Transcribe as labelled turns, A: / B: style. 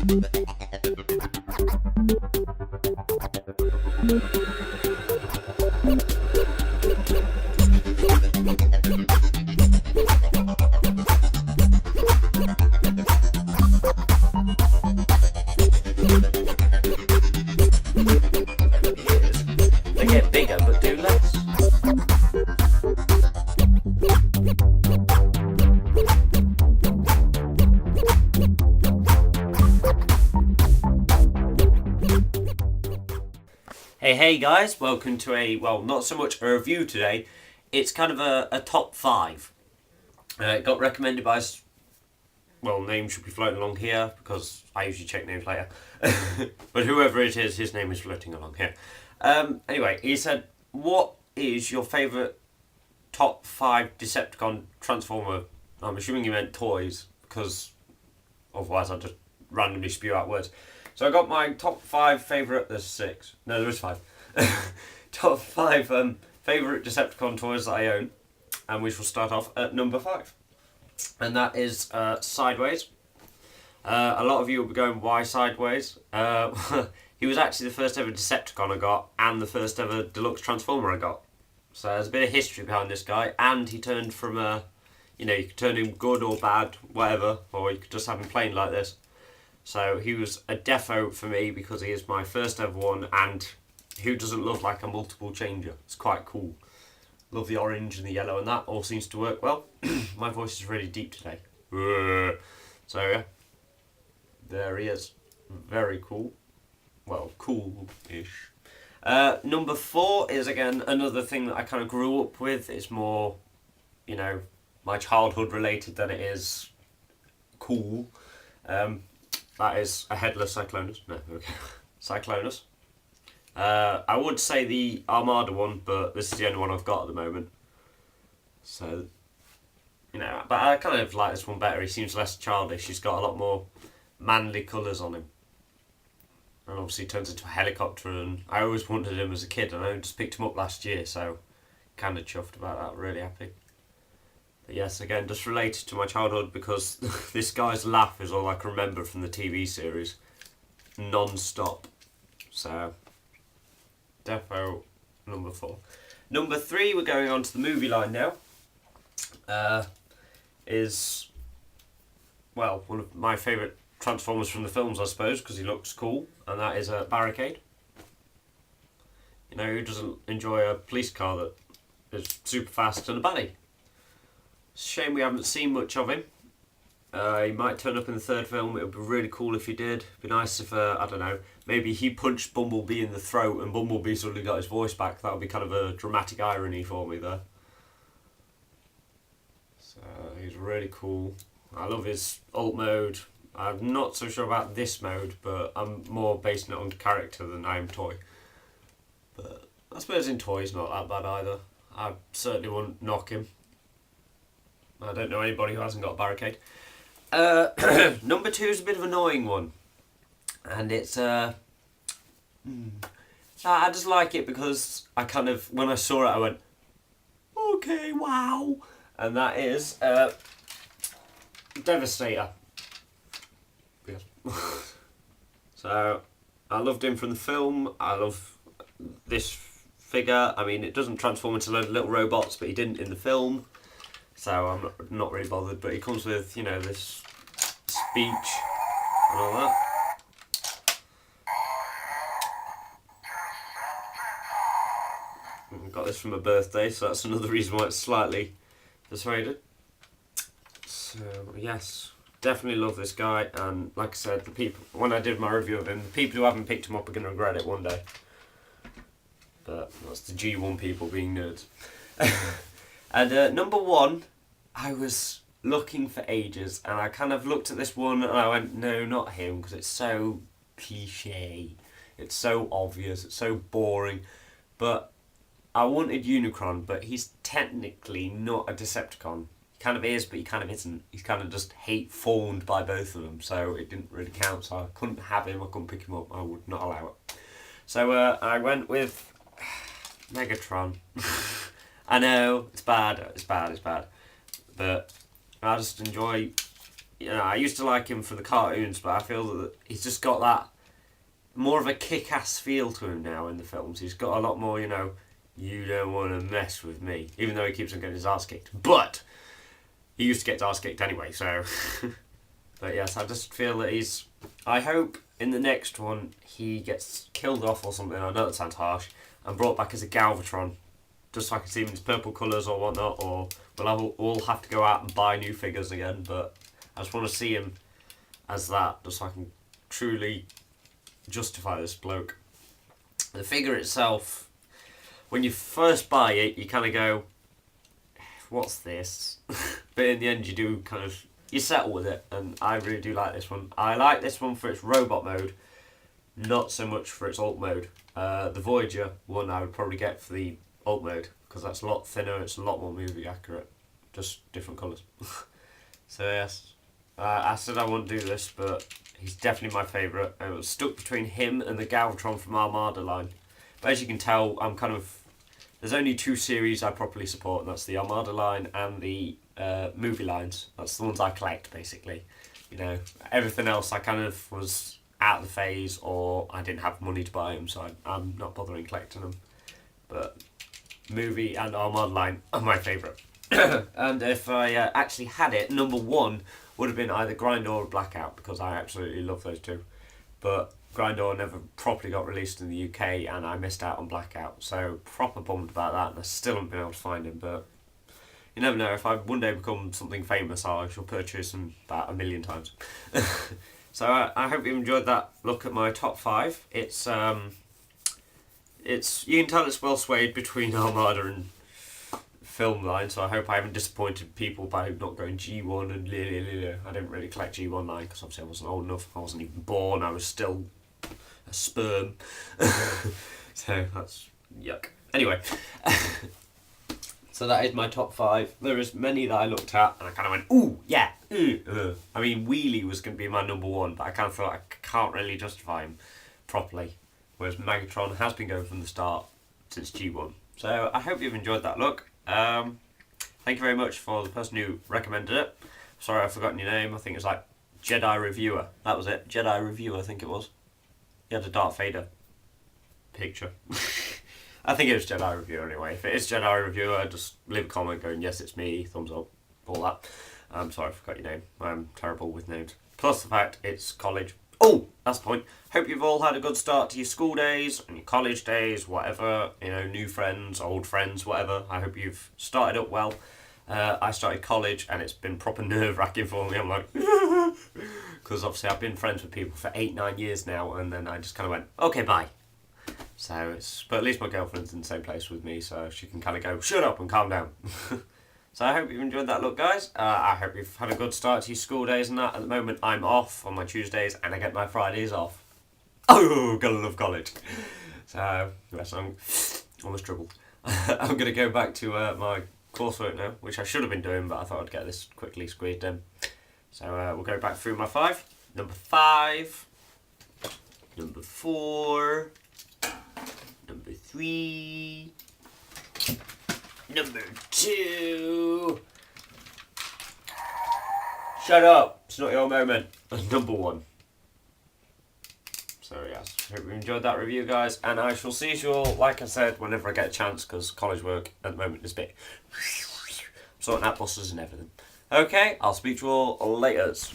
A: They get bigger but do less. Hey guys, welcome to well, not so much a review today, it's kind of a top 5. It got recommended by, well, names should be floating along here because I usually check names later, but whoever it is, his name is floating along here. Anyway, he said, what is your favourite top 5 Decepticon Transformer? I'm assuming he meant toys, because otherwise I'll just randomly spew out words. So I got my top 5 favourite, there's 6, no there is 5, top 5 favourite Decepticon toys that I own, and we shall start off at number 5. And that is Sideways. A lot of you will be going, why Sideways? He was actually the first ever Decepticon I got, and the first ever deluxe Transformer I got. So there's a bit of history behind this guy, and he turned from you could turn him good or bad, whatever, or you could just have him plain like this. So he was a defo for me because he is my first ever one, and who doesn't love like a multiple changer? It's quite cool. Love the orange and the yellow, and that all seems to work well. My voice is really deep today. So yeah, there he is. Very cool. Well, cool-ish. Number 4 is again another thing that I kind of grew up with. It's more, my childhood related than it is cool. That is a headless Cyclonus. No, okay. Cyclonus. I would say the Armada one, but this is the only one I've got at the moment. So, but I kind of like this one better. He seems less childish. He's got a lot more manly colours on him. And obviously he turns into a helicopter, and I always wanted him as a kid, and I just picked him up last year, so kind of chuffed about that, really happy. But yes, again, just related to my childhood, because this guy's laugh is all I can remember from the TV series, non-stop. So, defo number 4. Number 3, we're going on to the movie line now, is, well, one of my favourite Transformers from the films, I suppose, because he looks cool, and that is a Barricade. Who doesn't enjoy a police car that is super fast and a baddie? It's a shame we haven't seen much of him. He might turn up in the 3rd film. It would be really cool if he did. It'd be nice if, I don't know, maybe he punched Bumblebee in the throat and Bumblebee suddenly got his voice back. That would be kind of a dramatic irony for me there. So, he's really cool. I love his alt mode. I'm not so sure about this mode, but I'm more basing it on character than I am toy. But I suppose in toy he's not that bad either. I certainly wouldn't knock him. I don't know anybody who hasn't got a Barricade. Number 2 is a bit of an annoying one. And it's, I just like it because I kind of, when I saw it I went, okay, wow. And that is, Devastator. So, I loved him from the film. I love this figure. I mean, it doesn't transform into a load of little robots, but he didn't in the film. So I'm not really bothered. But he comes with, this speech and all that. I got this for my birthday, so that's another reason why it's slightly persuaded. So, yes. Definitely love this guy, and like I said, the people, when I did my review of him, the people who haven't picked him up are going to regret it one day. But that's the G1 people being nerds. And number 1, I was looking for ages, and I kind of looked at this one and I went, no, not him, because it's so cliche. It's so obvious, it's so boring. But I wanted Unicron, but he's technically not a Decepticon. He kind of is, but he kind of isn't. He's kind of just hate-formed by both of them, so it didn't really count. So I couldn't have him, I couldn't pick him up, I would not allow it. So I went with Megatron. I know, it's bad, but I just enjoy you know, I used to like him for the cartoons, but I feel that he's just got that more of a kick-ass feel to him now in the films. He's got a lot more, you know, you don't want to mess with me, even though he keeps on getting his ass kicked. But he used to get his ass kicked anyway, so. But yes, I just feel that he's. I hope in the next one he gets killed off or something. I know that sounds harsh, and brought back as a Galvatron, just so I can see him in his purple colours or whatnot. Or we'll have to go out and buy new figures again. But I just want to see him as that, just so I can truly justify this bloke. The figure itself, when you first buy it, you kind of go, "What's this?" But in the end, you do kind of. You settle with it, and I really do like this one. I like this one for its robot mode, not so much for its alt mode. The Voyager one I would probably get for the alt mode, because that's a lot thinner, it's a lot more movie accurate, just different colours. So yes, I said I wouldn't do this, but he's definitely my favourite. I was stuck between him and the Galvatron from Armada line. But as you can tell, I'm kind of... There's only two series I properly support, and that's the Armada line and the movie lines. That's the ones I collect, basically. You know, everything else I kind of was out of the phase, or I didn't have money to buy them, so I'm not bothering collecting them. But movie and Armada line are my favourite. And if I actually had it, number one would have been either Grindor or Blackout, because I absolutely love those two. But Grindor never properly got released in the UK, and I missed out on Blackout, so proper bummed about that, and I still haven't been able to find him. But you never know, if I one day become something famous, I shall purchase them about 1,000,000 times. So I hope you enjoyed that look at my top 5. It's you can tell it's well swayed between Armada and film line, so I hope I haven't disappointed people by not going G1 and I didn't really collect G1 line because obviously I wasn't old enough. I wasn't even born. I was still a sperm. So that's yuck. Anyway, so that is my top 5. There is many that I looked at and I kind of went, ooh, yeah, I mean, Wheelie was going to be my number 1, but I kind of feel like I can't really justify him properly. Whereas Megatron has been going from the start since G1. So I hope you've enjoyed that look. Thank you very much for the person who recommended it. Sorry I've forgotten your name. I think it's like Jedi Reviewer. That was it. Jedi Reviewer, I think it was. He had a Darth Vader picture. I think it was Jedi Reviewer anyway. If it is Jedi Reviewer, just leave a comment going, yes, it's me, thumbs up, all that. I'm sorry I forgot your name. I'm terrible with names. Plus the fact it's college. Oh, that's the point. Hope you've all had a good start to your school days and your college days, whatever, you know, new friends, old friends, whatever. I hope you've started up well. I started college and it's been proper nerve-wracking for me. I'm like, because obviously I've been friends with people for 8-9 years now, and then I just kind of went, okay, bye. So but at least my girlfriend's in the same place with me, so she can kind of go, shut up and calm down. So I hope you've enjoyed that look, guys. I hope you've had a good start to your school days and that. At the moment, I'm off on my Tuesdays and I get my Fridays off. Oh, gotta love college. So, yes, I'm almost troubled. I'm going to go back to my coursework now, which I should have been doing, but I thought I'd get this quickly squeezed in. So we'll go back through my 5. Number 5. Number 4. Number 3. Number 2. Shut up. It's not your moment. Number 1. So yes, hope you enjoyed that review, guys, and I shall see you all, like I said, whenever I get a chance, because college work at the moment is a bit sorting out buses and everything. Okay, I'll speak to you all later.